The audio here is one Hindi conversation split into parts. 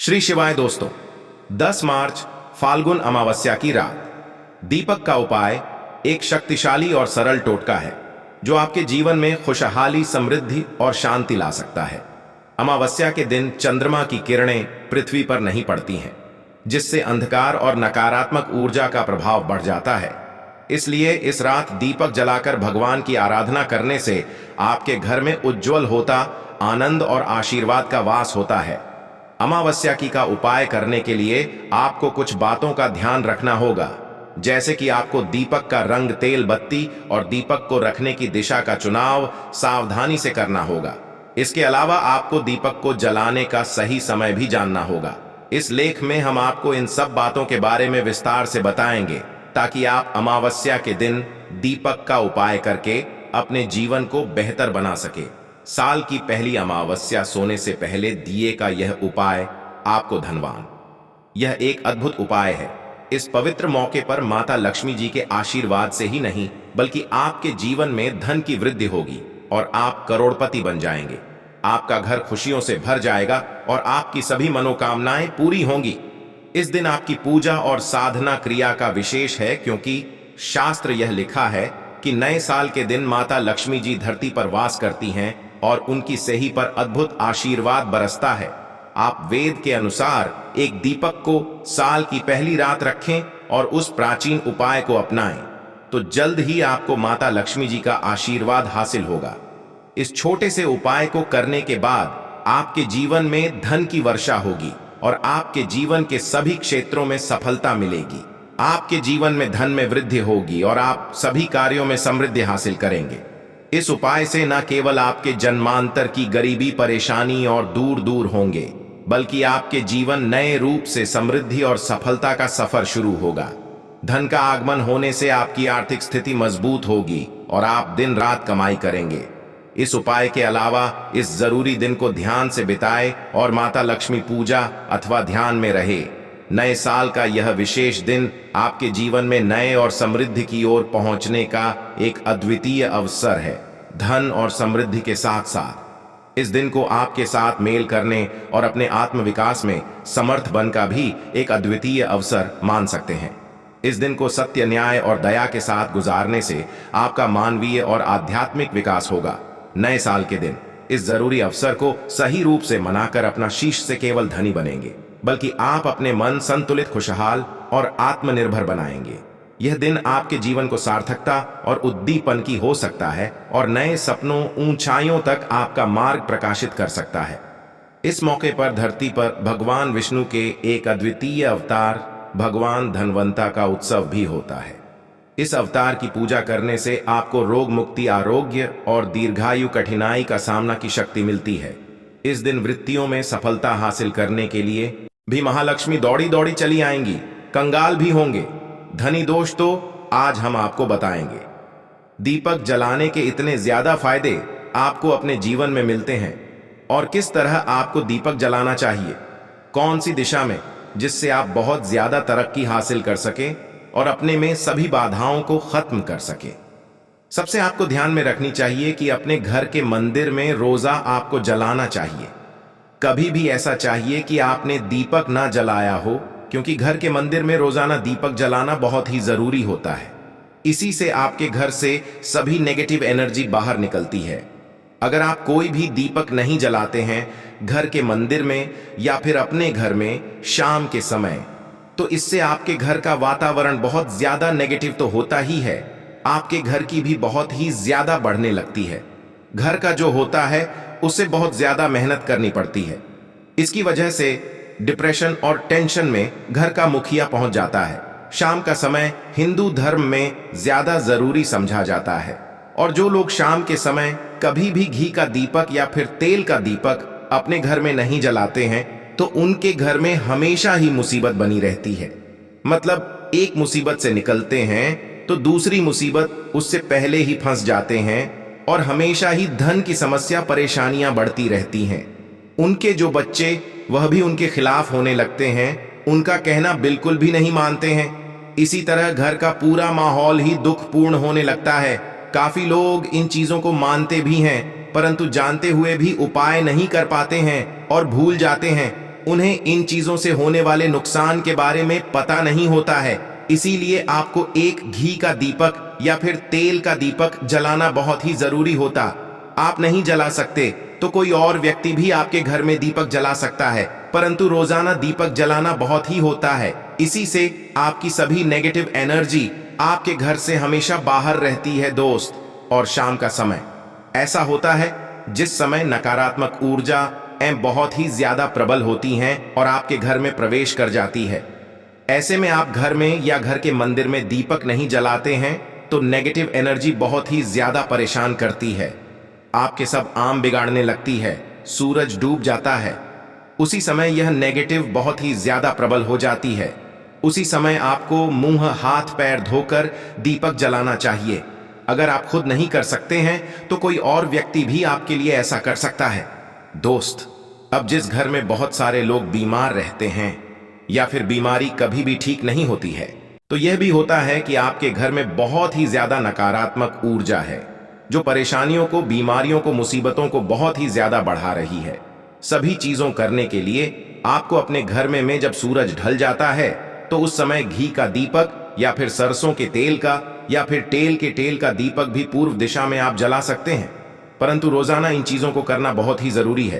श्री शिवाय दोस्तों, 10 मार्च फाल्गुन अमावस्या की रात दीपक का उपाय एक शक्तिशाली और सरल टोटका है जो आपके जीवन में खुशहाली, समृद्धि और शांति ला सकता है। अमावस्या के दिन चंद्रमा की किरणें पृथ्वी पर नहीं पड़ती हैं, जिससे अंधकार और नकारात्मक ऊर्जा का प्रभाव बढ़ जाता है। इसलिए इस रात दीपक जलाकर भगवान की आराधना करने से आपके घर में उज्जवल होता आनंद और आशीर्वाद का वास होता है। अमावस्या की का उपाय करने के लिए आपको कुछ बातों का ध्यान रखना होगा, जैसे कि आपको दीपक का रंग, तेल बत्ती और दीपक को रखने की दिशा का चुनाव सावधानी से करना होगा। इसके अलावा आपको दीपक को जलाने का सही समय भी जानना होगा। इस लेख में हम आपको इन सब बातों के बारे में विस्तार से बताएंगे ताकि आप अमावस्या के दिन दीपक का उपाय करके अपने जीवन को बेहतर बना सके। साल की पहली अमावस्या सोने से पहले दिए का यह उपाय आपको धनवान। यह एक अद्भुत उपाय है। इस पवित्र मौके पर माता लक्ष्मी जी के आशीर्वाद से ही नहीं बल्कि आपके जीवन में धन की वृद्धि होगी और आप करोड़पति बन जाएंगे। आपका घर खुशियों से भर जाएगा और आपकी सभी मनोकामनाएं पूरी होंगी। इस दिन आपकी पूजा और साधना क्रिया का विशेष है, क्योंकि शास्त्र यह लिखा है कि नए साल के दिन माता लक्ष्मी जी धरती पर वास करती हैं और उनकी सही पर अद्भुत आशीर्वाद बरसता है। आप वेद के अनुसार एक दीपक को साल की पहली रात रखें और उस प्राचीन उपाय को अपनाएं, तो जल्द ही आपको माता लक्ष्मी जी का आशीर्वाद हासिल होगा। इस छोटे से उपाय को करने के बाद आपके जीवन में धन की वर्षा होगी और आपके जीवन के सभी क्षेत्रों में सफलता मिलेगी। आपके जीवन में धन में वृद्धि होगी और आप सभी कार्यों में समृद्धि हासिल करेंगे। इस उपाय से न केवल आपके जन्मांतर की गरीबी, परेशानी और दूर दूर होंगे, बल्कि आपके जीवन नए रूप से समृद्धि और सफलता का सफर शुरू होगा। धन का आगमन होने से आपकी आर्थिक स्थिति मजबूत होगी और आप दिन रात कमाई करेंगे। इस उपाय के अलावा इस जरूरी दिन को ध्यान से बिताए और माता लक्ष्मी पूजा अथवा ध्यान में रहे। नए साल का यह विशेष दिन आपके जीवन में नए और समृद्धि की ओर पहुंचने का एक अद्वितीय अवसर है। धन और समृद्धि के साथ साथ इस दिन को आपके साथ मेल करने और अपने आत्म विकास में समर्थ बन का भी एक अद्वितीय अवसर मान सकते हैं। इस दिन को सत्य, न्याय और दया के साथ गुजारने से आपका मानवीय और आध्यात्मिक विकास होगा। नए साल के दिन इस जरूरी अवसर को सही रूप से मनाकर अपना शीश से केवल धनी बनेंगे, बल्कि आप अपने मन संतुलित, खुशहाल और आत्मनिर्भर बनाएंगे। यह दिन आपके जीवन को सार्थकता और उद्दीपन की हो सकता है और नए सपनों, ऊंचाइयों तक आपका मार्ग प्रकाशित कर सकता है। इस मौके पर धरती पर भगवान विष्णु के एक अद्वितीय अवतार भगवान धनवंता का उत्सव भी होता है। इस अवतार की पूजा करने से आपको रोग मुक्ति, आरोग्य और दीर्घायु, कठिनाई का सामना की शक्ति मिलती है। इस दिन वृत्तियों में सफलता हासिल करने के लिए भी महालक्ष्मी दौड़ी दौड़ी चली आएंगी, कंगाल भी होंगे। धनी दोष तो आज हम आपको बताएंगे। दीपक जलाने के इतने ज्यादा फायदे आपको अपने जीवन में मिलते हैं और किस तरह आपको दीपक जलाना चाहिए, कौन सी दिशा में, जिससे आप बहुत ज्यादा तरक्की हासिल कर सकें और अपने में सभी बाधाओं को खत्म कर सके। सबसे आपको ध्यान में रखनी चाहिए कि अपने घर के मंदिर में रोजा आपको जलाना चाहिए। कभी भी ऐसा चाहिए कि आपने दीपक ना जलाया हो, क्योंकि घर के मंदिर में रोजाना दीपक जलाना बहुत ही जरूरी होता है। इसी से आपके घर से सभी नेगेटिव एनर्जी बाहर निकलती है। अगर आप कोई भी दीपक नहीं जलाते हैं घर के मंदिर में या फिर अपने घर में शाम के समय, तो इससे आपके घर का वातावरण बहुत ज्यादा नेगेटिव तो होता ही है, आपके घर की भी बहुत ही ज्यादा बढ़ने लगती है। घर का जो होता है उससे बहुत ज्यादा मेहनत करनी पड़ती है। इसकी वजह से डिप्रेशन और टेंशन में घर का मुखिया पहुंच जाता है। शाम का समय हिंदू धर्म में ज्यादा जरूरी समझा जाता है और जो लोग शाम के समय कभी भी घी का दीपक या फिर तेल का दीपक अपने घर में नहीं जलाते हैं, तो उनके घर में हमेशा ही मुसीबत बनी रहती है। मतलब एक मुसीबत से निकलते हैं तो दूसरी मुसीबत उससे पहले ही फंस जाते हैं और हमेशा ही धन की समस्या, परेशानियां बढ़ती रहती हैं। उनके जो बच्चे वह भी उनके खिलाफ होने लगते हैं, उनका कहना बिल्कुल भी नहीं मानते हैं। इसी तरह घर का पूरा माहौल ही दुखपूर्ण होने लगता है। काफी लोग इन चीजों को मानते भी हैं, परंतु जानते हुए भी उपाय नहीं कर पाते हैं और भूल जाते हैं। उन्हें इन चीजों से होने वाले नुकसान के बारे में पता नहीं होता है। इसीलिए आपको एक घी का दीपक या फिर तेल का दीपक जलाना बहुत ही जरूरी होता। आप नहीं जला सकते तो कोई और व्यक्ति भी आपके घर में दीपक जला सकता है, परंतु रोजाना दीपक जलाना बहुत ही होता है। इसी से आपकी सभी नेगेटिव एनर्जी आपके घर से हमेशा बाहर रहती है दोस्त। और शाम का समय ऐसा होता है जिस समय नकारात्मक ऊर्जा बहुत ही ज्यादा प्रबल होती हैं और आपके घर में प्रवेश कर जाती है। ऐसे में आप घर में या घर के मंदिर में दीपक नहीं जलाते हैं तो नेगेटिव एनर्जी बहुत ही ज्यादा परेशान करती है। आपके सब आम बिगाड़ने लगती है। सूरज डूब जाता है, उसी समय यह नेगेटिव बहुत ही ज्यादा प्रबल हो जाती है। उसी समय आपको मुंह हाथ पैर धोकर दीपक जलाना चाहिए। अगर आप खुद नहीं कर सकते हैं तो कोई और व्यक्ति भी आपके लिए ऐसा कर सकता है। दोस्त, अब जिस घर में बहुत सारे लोग बीमार रहते हैं या फिर बीमारी कभी भी ठीक नहीं होती है, तो यह भी होता है कि आपके घर में बहुत ही ज्यादा नकारात्मक ऊर्जा है जो परेशानियों को, बीमारियों को, मुसीबतों को बहुत ही ज्यादा बढ़ा रही है। सभी चीजों करने के लिए आपको अपने घर में जब सूरज ढल जाता है तो उस समय घी का दीपक या फिर सरसों के तेल का या फिर तेल का दीपक भी पूर्व दिशा में आप जला सकते हैं। परंतु रोजाना इन चीजों को करना बहुत ही जरूरी है,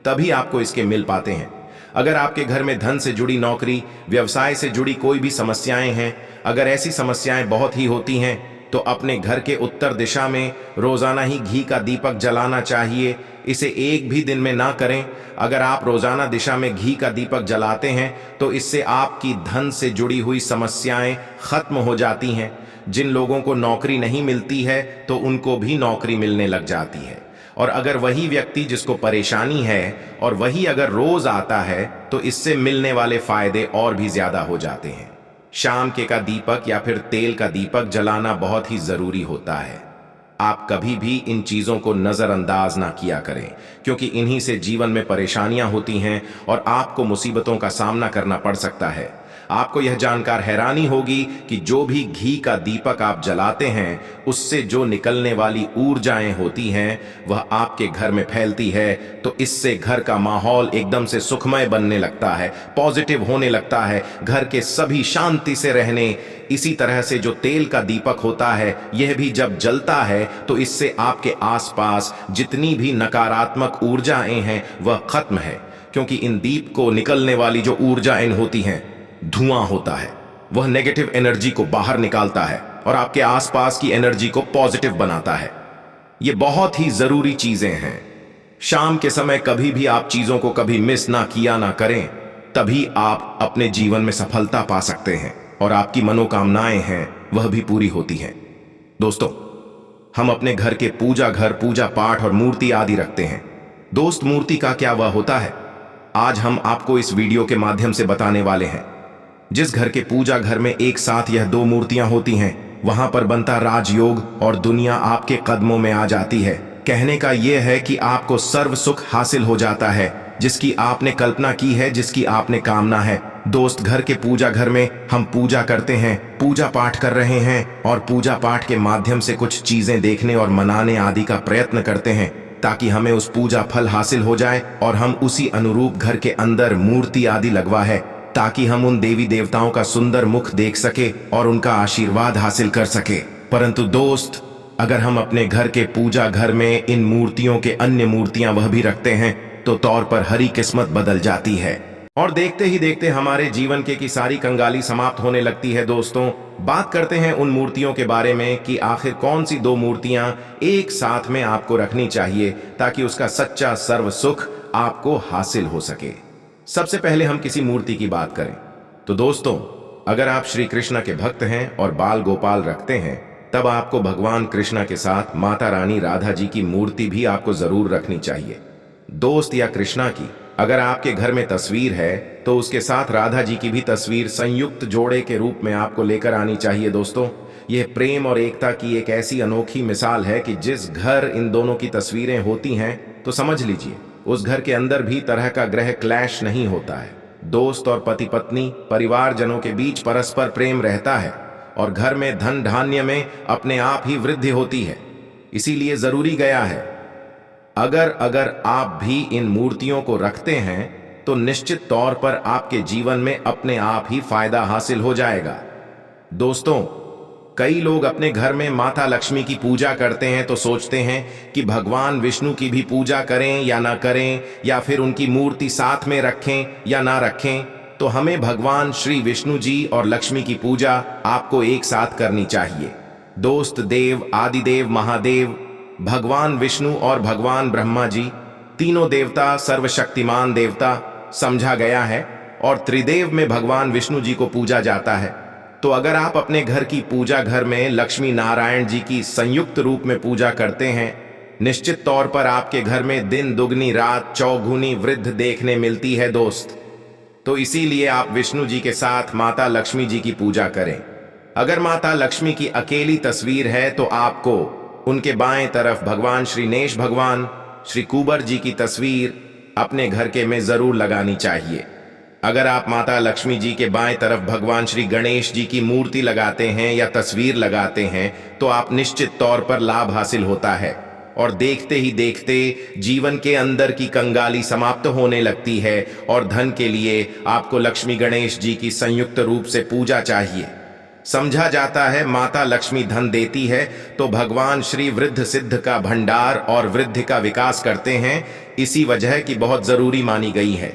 तभी आपको इसके मिल पाते हैं। अगर आपके घर में धन से जुड़ी नौकरी, व्यवसाय से जुड़ी कोई भी समस्याएं हैं, अगर ऐसी समस्याएं बहुत ही होती हैं तो अपने घर के उत्तर दिशा में रोजाना ही घी का दीपक जलाना चाहिए। इसे एक भी दिन में ना करें। अगर आप रोजाना दिशा में घी का दीपक जलाते हैं तो इससे आपकी धन से जुड़ी हुई समस्याएं खत्म हो जाती हैं। जिन लोगों को नौकरी नहीं मिलती है तो उनको भी नौकरी मिलने लग जाती है। और अगर वही व्यक्ति जिसको परेशानी है और वही अगर रोज आता है तो इससे मिलने वाले फायदे और भी ज्यादा हो जाते हैं। शाम के का दीपक या फिर तेल का दीपक जलाना बहुत ही जरूरी होता है। आप कभी भी इन चीजों को नजरअंदाज ना किया करें, क्योंकि इन्हीं से जीवन में परेशानियां होती हैं और आपको मुसीबतों का सामना करना पड़ सकता है। आपको यह जानकर हैरानी होगी कि जो भी घी का दीपक आप जलाते हैं उससे जो निकलने वाली ऊर्जाएं होती हैं वह आपके घर में फैलती है, तो इससे घर का माहौल एकदम से सुखमय बनने लगता है, पॉजिटिव होने लगता है, घर के सभी शांति से रहने। इसी तरह से जो तेल का दीपक होता है यह भी जब जलता है तो इससे आपके आसपास जितनी भी नकारात्मक ऊर्जाएं हैं वह खत्म है, क्योंकि इन दीप को निकलने वाली जो ऊर्जाएं होती हैं, धुआं होता है, वह नेगेटिव एनर्जी को बाहर निकालता है और आपके आसपास की एनर्जी को पॉजिटिव बनाता है। ये बहुत ही जरूरी चीजें हैं। शाम के समय कभी भी आप चीजों को कभी मिस ना किया ना करें, तभी आप अपने जीवन में सफलता पा सकते हैं और आपकी मनोकामनाएं हैं वह भी पूरी होती हैं। दोस्तों, हम अपने घर के पूजा पाठ और मूर्ति आदि रखते हैं। दोस्त, मूर्ति का क्या वह होता है, आज हम आपको इस वीडियो के माध्यम से बताने वाले हैं। जिस घर के पूजा घर में एक साथ यह दो मूर्तियां होती हैं, वहां पर बनता राजयोग और दुनिया आपके कदमों में आ जाती है। कहने का यह है कि आपको सर्व सुख हासिल हो जाता है, जिसकी आपने कल्पना की है, जिसकी आपने कामना है। दोस्त, घर के पूजा घर में हम पूजा करते हैं, पूजा पाठ कर रहे हैं और पूजा पाठ के माध्यम से कुछ चीजें देखने और मनाने आदि का प्रयत्न करते हैं ताकि हमें उस पूजा फल हासिल हो जाए और हम उसी अनुरूप घर के अंदर मूर्ति आदि लगवा है ताकि हम उन देवी देवताओं का सुंदर मुख देख सके और उनका आशीर्वाद हासिल कर सके। परंतु दोस्त, अगर हम अपने घर के पूजा घर में इन मूर्तियों के अन्य मूर्तियां वह भी रखते हैं तो तौर पर हरी किस्मत बदल जाती है और देखते ही देखते हमारे जीवन के की सारी कंगाली समाप्त होने लगती है। दोस्तों, बात करते हैं उन मूर्तियों के बारे में कि आखिर कौन सी दो मूर्तियां एक साथ में आपको रखनी चाहिए ताकि उसका सच्चा सर्व सुख आपको हासिल हो सके। सबसे पहले हम किसी मूर्ति की बात करें तो दोस्तों, अगर आप श्री कृष्ण के भक्त हैं और बाल गोपाल रखते हैं तब आपको भगवान कृष्ण के साथ माता रानी राधा जी की मूर्ति भी आपको जरूर रखनी चाहिए। दोस्त, या कृष्णा की अगर आपके घर में तस्वीर है तो उसके साथ राधा जी की भी तस्वीर संयुक्त जोड़े के रूप में आपको लेकर आनी चाहिए। दोस्तों, यह प्रेम और एकता की एक ऐसी अनोखी मिसाल है कि जिस घर इन दोनों की तस्वीरें होती हैं तो समझ लीजिए उस घर के अंदर भी तरह का ग्रह क्लैश नहीं होता है। दोस्त और पति पत्नी परिवारजनों के बीच परस्पर प्रेम रहता है और घर में धन धान्य में अपने आप ही वृद्धि होती है। इसीलिए जरूरी गया है अगर आप भी इन मूर्तियों को रखते हैं तो निश्चित तौर पर आपके जीवन में अपने आप ही फायदा हासिल हो जाएगा। दोस्तों, कई लोग अपने घर में माता लक्ष्मी की पूजा करते हैं तो सोचते हैं कि भगवान विष्णु की भी पूजा करें या ना करें, या फिर उनकी मूर्ति साथ में रखें या ना रखें। तो हमें भगवान श्री विष्णु जी और लक्ष्मी की पूजा आपको एक साथ करनी चाहिए। दोस्त, देव आदिदेव महादेव भगवान विष्णु और भगवान ब्रह्मा जी, तीनों देवता सर्वशक्तिमान देवता समझा गया है, और त्रिदेव में भगवान विष्णु जी को पूजा जाता है। तो अगर आप अपने घर की पूजा घर में लक्ष्मी नारायण जी की संयुक्त रूप में पूजा करते हैं, निश्चित तौर पर आपके घर में दिन दुगनी रात चौगुनी वृद्धि देखने मिलती है दोस्त। तो इसीलिए आप विष्णु जी के साथ माता लक्ष्मी जी की पूजा करें। अगर माता लक्ष्मी की अकेली तस्वीर है तो आपको उनके बाएं तरफ भगवान श्री नेश भगवान श्री कुबर जी की तस्वीर अपने घर के में जरूर लगानी चाहिए। अगर आप माता लक्ष्मी जी के बाएं तरफ भगवान श्री गणेश जी की मूर्ति लगाते हैं या तस्वीर लगाते हैं तो आप निश्चित तौर पर लाभ हासिल होता है, और देखते ही देखते जीवन के अंदर की कंगाली समाप्त होने लगती है, और धन के लिए आपको लक्ष्मी गणेश जी की संयुक्त रूप से पूजा चाहिए। समझा जाता है माता लक्ष्मी धन देती है तो भगवान श्री वृद्ध सिद्ध का भंडार और वृद्धि का विकास करते हैं, इसी वजह की बहुत जरूरी मानी गई है।